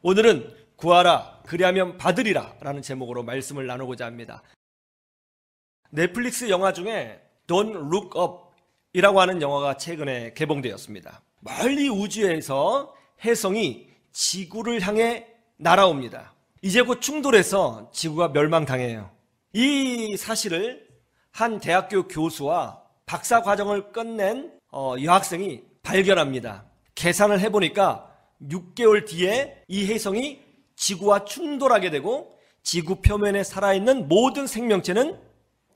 오늘은 구하라 그리하면 받으리라 라는 제목으로 말씀을 나누고자 합니다. 넷플릭스 영화 중에 Don't Look Up 이라고 하는 영화가 최근에 개봉되었습니다. 멀리 우주에서 혜성이 지구를 향해 날아옵니다. 이제 곧 충돌해서 지구가 멸망당해요. 이 사실을 한 대학교 교수와 박사 과정을 끝낸 여학생이 발견합니다. 계산을 해보니까 6개월 뒤에 이 혜성이 지구와 충돌하게 되고 지구 표면에 살아있는 모든 생명체는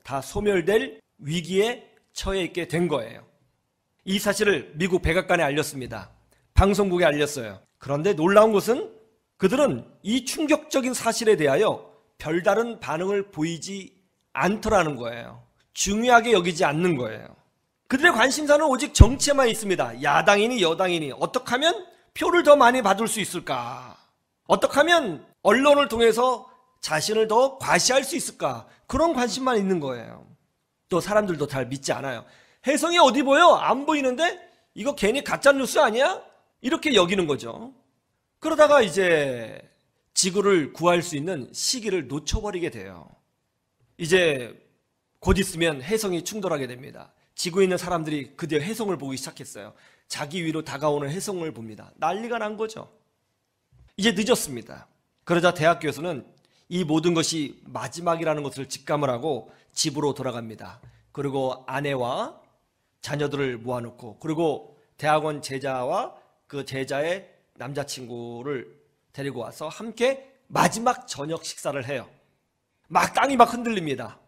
다 소멸될 위기에 처해 있게 된 거예요. 이 사실을 미국 백악관에 알렸습니다. 방송국에 알렸어요. 그런데 놀라운 것은 그들은 이 충격적인 사실에 대하여 별다른 반응을 보이지 않더라는 거예요. 중요하게 여기지 않는 거예요. 그들의 관심사는 오직 정치에만 있습니다. 야당이니 여당이니 어떻게 하면 표를 더 많이 받을 수 있을까? 어떻게 하면 언론을 통해서 자신을 더 과시할 수 있을까? 그런 관심만 있는 거예요. 또 사람들도 잘 믿지 않아요. 혜성이 어디 보여? 안 보이는데? 이거 괜히 가짜뉴스 아니야? 이렇게 여기는 거죠. 그러다가 이제 지구를 구할 수 있는 시기를 놓쳐버리게 돼요. 이제 곧 있으면 혜성이 충돌하게 됩니다. 지구에 있는 사람들이 드디어 혜성을 보기 시작했어요. 자기 위로 다가오는 혜성을 봅니다. 난리가 난 거죠. 이제 늦었습니다. 그러자 대학교에서는 이 모든 것이 마지막이라는 것을 직감을 하고 집으로 돌아갑니다. 그리고 아내와 자녀들을 모아놓고 그리고 대학원 제자와 그 제자의 남자친구를 데리고 와서 함께 마지막 저녁 식사를 해요. 막 땅이 막 흔들립니다.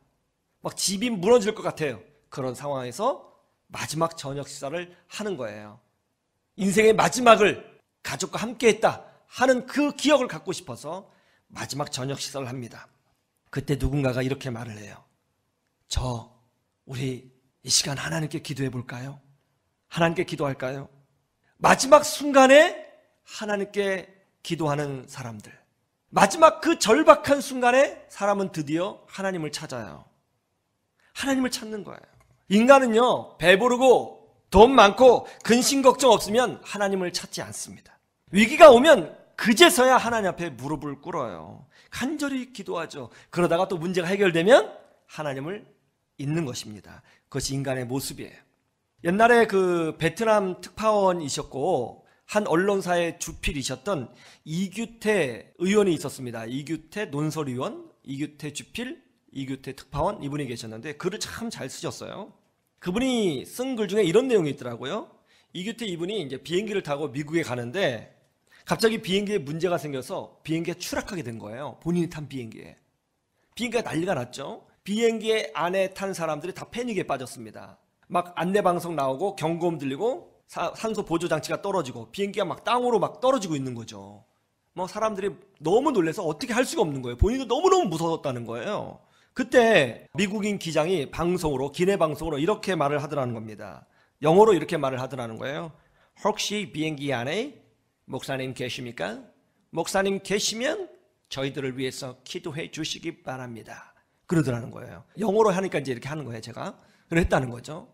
막 집이 무너질 것 같아요. 그런 상황에서 마지막 저녁 식사를 하는 거예요. 인생의 마지막을 가족과 함께 했다 하는 그 기억을 갖고 싶어서 마지막 저녁 식사를 합니다. 그때 누군가가 이렇게 말을 해요. 우리 이 시간 하나님께 기도해 볼까요? 하나님께 기도할까요? 마지막 순간에 하나님께 기도하는 사람들. 마지막 그 절박한 순간에 사람은 드디어 하나님을 찾아요. 하나님을 찾는 거예요. 인간은요, 배부르고 돈 많고 근심 걱정 없으면 하나님을 찾지 않습니다. 위기가 오면 그제서야 하나님 앞에 무릎을 꿇어요. 간절히 기도하죠. 그러다가 또 문제가 해결되면 하나님을 잊는 것입니다. 그것이 인간의 모습이에요. 옛날에 그 베트남 특파원이셨고 한 언론사의 주필이셨던 이규태 의원이 있었습니다. 이규태 논설위원, 이규태 주필, 이규태 특파원 이분이 계셨는데 글을 참 잘 쓰셨어요. 그분이 쓴 글 중에 이런 내용이 있더라고요. 이규태 이분이 이제 비행기를 타고 미국에 가는데 갑자기 비행기에 문제가 생겨서 비행기가 추락하게 된 거예요. 본인이 탄 비행기에. 비행기가 난리가 났죠. 비행기 안에 탄 사람들이 다 패닉에 빠졌습니다. 막 안내방송 나오고 경고음 들리고 산소 보조장치가 떨어지고 비행기가 막 땅으로 막 떨어지고 있는 거죠. 뭐 사람들이 너무 놀라서 어떻게 할 수가 없는 거예요. 본인도 너무너무 무서웠다는 거예요. 그때 미국인 기장이 기내 방송으로 이렇게 말을 하더라는 겁니다. 영어로 이렇게 말을 하더라는 거예요. 혹시 비행기 안에 목사님 계십니까? 목사님 계시면 저희들을 위해서 기도해 주시기 바랍니다. 그러더라는 거예요. 영어로 하니까 이제 이렇게 하는 거예요, 제가. 그랬다는 거죠.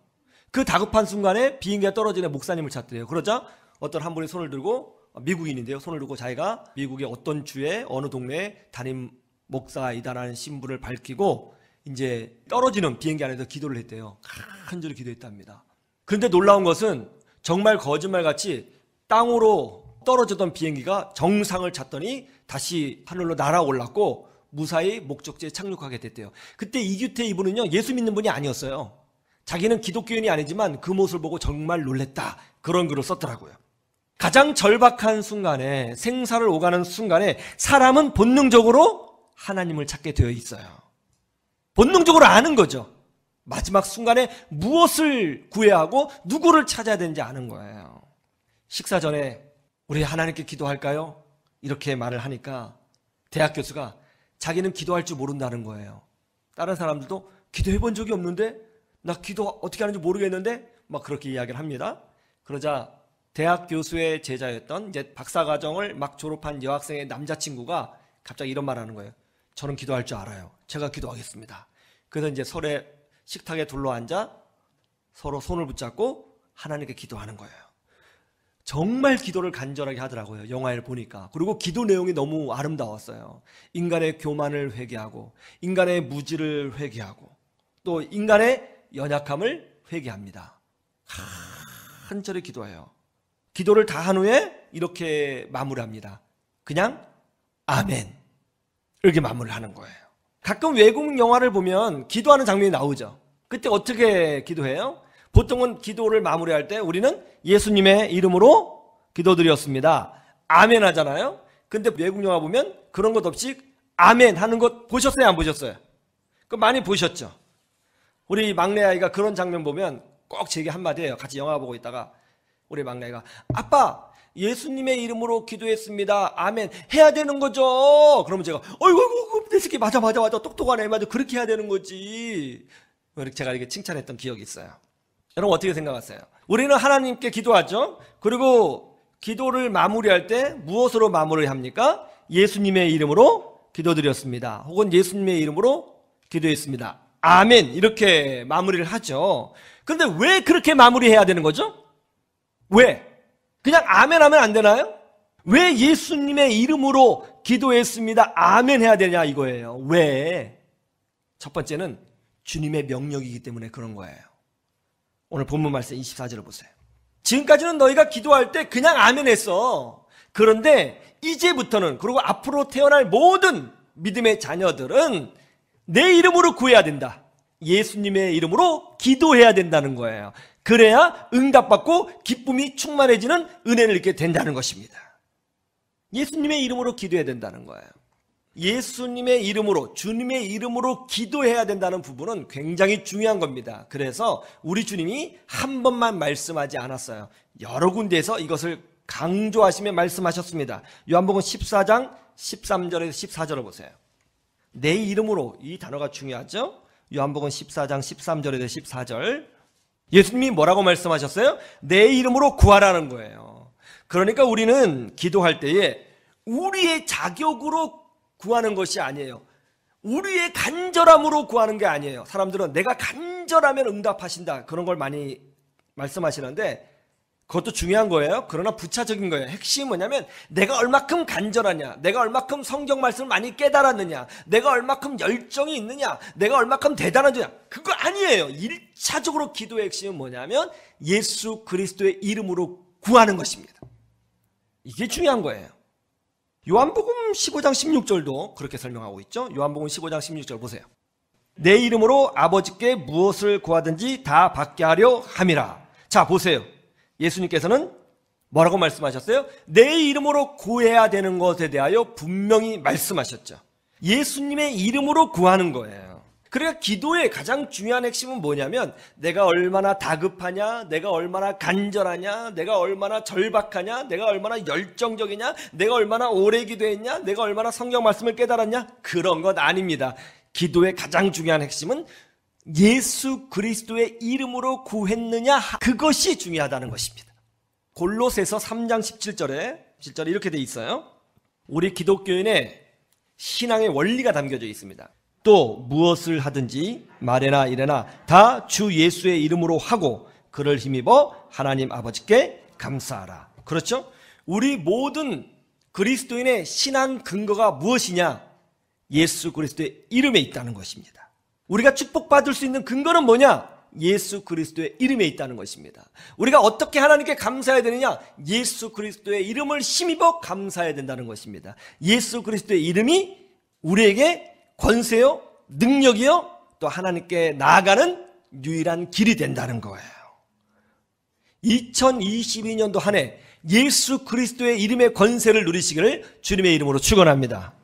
그 다급한 순간에 비행기가 떨어지는 목사님을 찾더래요. 그러자 어떤 한 분이 손을 들고, 미국인인데요, 손을 들고 자기가 미국의 어떤 주에 어느 동네에 담임 목사이다라는 신분을 밝히고 이제 떨어지는 비행기 안에서 기도를 했대요. 간절히 기도했답니다. 그런데 놀라운 것은 정말 거짓말같이 땅으로 떨어졌던 비행기가 정상을 찾더니 다시 하늘로 날아올랐고 무사히 목적지에 착륙하게 됐대요. 그때 이규태 이분은요, 예수 믿는 분이 아니었어요. 자기는 기독교인이 아니지만 그 모습을 보고 정말 놀랬다, 그런 글을 썼더라고요. 가장 절박한 순간에, 생사를 오가는 순간에 사람은 본능적으로 하나님을 찾게 되어 있어요. 본능적으로 아는 거죠. 마지막 순간에 무엇을 구해야 하고 누구를 찾아야 되는지 아는 거예요. 식사 전에 우리 하나님께 기도할까요? 이렇게 말을 하니까 대학 교수가 자기는 기도할 줄 모른다는 거예요. 다른 사람들도 기도해 본 적이 없는데, 나 기도 어떻게 하는지 모르겠는데, 막 그렇게 이야기를 합니다. 그러자 대학 교수의 제자였던 이제 박사과정을 막 졸업한 여학생의 남자친구가 갑자기 이런 말 하는 거예요. 저는 기도할 줄 알아요. 제가 기도하겠습니다. 그래서 이제 서로 식탁에 둘러앉아 서로 손을 붙잡고 하나님께 기도하는 거예요. 정말 기도를 간절하게 하더라고요. 영화를 보니까. 그리고 기도 내용이 너무 아름다웠어요. 인간의 교만을 회개하고 인간의 무지를 회개하고 또 인간의 연약함을 회개합니다. 간절히 기도해요. 기도를 다 한 후에 이렇게 마무리합니다. 그냥 아멘 이렇게 마무리를 하는 거예요. 가끔 외국 영화를 보면 기도하는 장면이 나오죠. 그때 어떻게 기도해요? 보통은 기도를 마무리할 때 우리는 예수님의 이름으로 기도드렸습니다. 아멘 하잖아요. 근데 외국 영화 보면 그런 것 없이 아멘 하는 것 보셨어요? 안 보셨어요? 그 많이 보셨죠? 우리 막내 아이가 그런 장면 보면 꼭 제게 한마디 해요. 같이 영화 보고 있다가 우리 막내가 아빠 예수님의 이름으로 기도했습니다. 아멘 해야 되는 거죠? 그러면 제가 어이구 내 새끼 맞아 똑똑하네. 맞아 그렇게 해야 되는 거지. 제가 이렇게 칭찬했던 기억이 있어요. 여러분 어떻게 생각하세요? 우리는 하나님께 기도하죠. 그리고 기도를 마무리할 때 무엇으로 마무리합니까? 예수님의 이름으로 기도드렸습니다. 혹은 예수님의 이름으로 기도했습니다. 아멘 이렇게 마무리를 하죠. 그런데 왜 그렇게 마무리해야 되는 거죠? 왜? 그냥 아멘 하면 안 되나요? 왜 예수님의 이름으로 기도했습니다. 아멘 해야 되냐 이거예요. 왜? 첫 번째는 주님의 명령이기 때문에 그런 거예요. 오늘 본문 말씀 24절을 보세요. 지금까지는 너희가 기도할 때 그냥 아멘 했어. 그런데 이제부터는 그리고 앞으로 태어날 모든 믿음의 자녀들은 내 이름으로 구해야 된다. 예수님의 이름으로 기도해야 된다는 거예요. 그래야 응답받고 기쁨이 충만해지는 은혜를 얻게 된다는 것입니다. 예수님의 이름으로 기도해야 된다는 거예요. 예수님의 이름으로 주님의 이름으로 기도해야 된다는 부분은 굉장히 중요한 겁니다. 그래서 우리 주님이 한 번만 말씀하지 않았어요. 여러 군데에서 이것을 강조하시며 말씀하셨습니다. 요한복음 14장 13절에서 14절을 보세요. 내 이름으로 이 단어가 중요하죠. 요한복음 14장 13절에서 14절 예수님이 뭐라고 말씀하셨어요? 내 이름으로 구하라는 거예요. 그러니까 우리는 기도할 때에 우리의 자격으로 구하는 것이 아니에요. 우리의 간절함으로 구하는 게 아니에요. 사람들은 내가 간절하면 응답하신다 그런 걸 많이 말씀하시는데 그것도 중요한 거예요. 그러나 부차적인 거예요. 핵심이 뭐냐면 내가 얼마큼 간절하냐, 내가 얼마큼 성경 말씀을 많이 깨달았느냐, 내가 얼마큼 열정이 있느냐, 내가 얼마큼 대단하냐 그거 아니에요. 1차적으로 기도의 핵심은 뭐냐면 예수 그리스도의 이름으로 구하는 것입니다. 이게 중요한 거예요. 요한복음 15장 16절도 그렇게 설명하고 있죠. 요한복음 15장 16절 보세요. 내 이름으로 아버지께 무엇을 구하든지 다 받게 하려 함이라. 자 보세요. 예수님께서는 뭐라고 말씀하셨어요? 내 이름으로 구해야 되는 것에 대하여 분명히 말씀하셨죠. 예수님의 이름으로 구하는 거예요. 그러니까 기도의 가장 중요한 핵심은 뭐냐면 내가 얼마나 다급하냐, 내가 얼마나 간절하냐, 내가 얼마나 절박하냐, 내가 얼마나 열정적이냐, 내가 얼마나 오래 기도했냐, 내가 얼마나 성경 말씀을 깨달았냐 그런 것 아닙니다. 기도의 가장 중요한 핵심은 예수 그리스도의 이름으로 구했느냐 그것이 중요하다는 것입니다. 골로새서 3장 17절에 이렇게 돼 있어요. 우리 기독교인의 신앙의 원리가 담겨져 있습니다. 또 무엇을 하든지 말에나 이래나 다 주 예수의 이름으로 하고 그를 힘입어 하나님 아버지께 감사하라. 그렇죠? 우리 모든 그리스도인의 신앙 근거가 무엇이냐? 예수 그리스도의 이름에 있다는 것입니다. 우리가 축복받을 수 있는 근거는 뭐냐? 예수 그리스도의 이름에 있다는 것입니다. 우리가 어떻게 하나님께 감사해야 되느냐? 예수 그리스도의 이름을 힘입어 감사해야 된다는 것입니다. 예수 그리스도의 이름이 우리에게 권세요, 능력이요, 또 하나님께 나아가는 유일한 길이 된다는 거예요. 2022년도 한 해 예수 그리스도의 이름의 권세를 누리시기를 주님의 이름으로 축원합니다.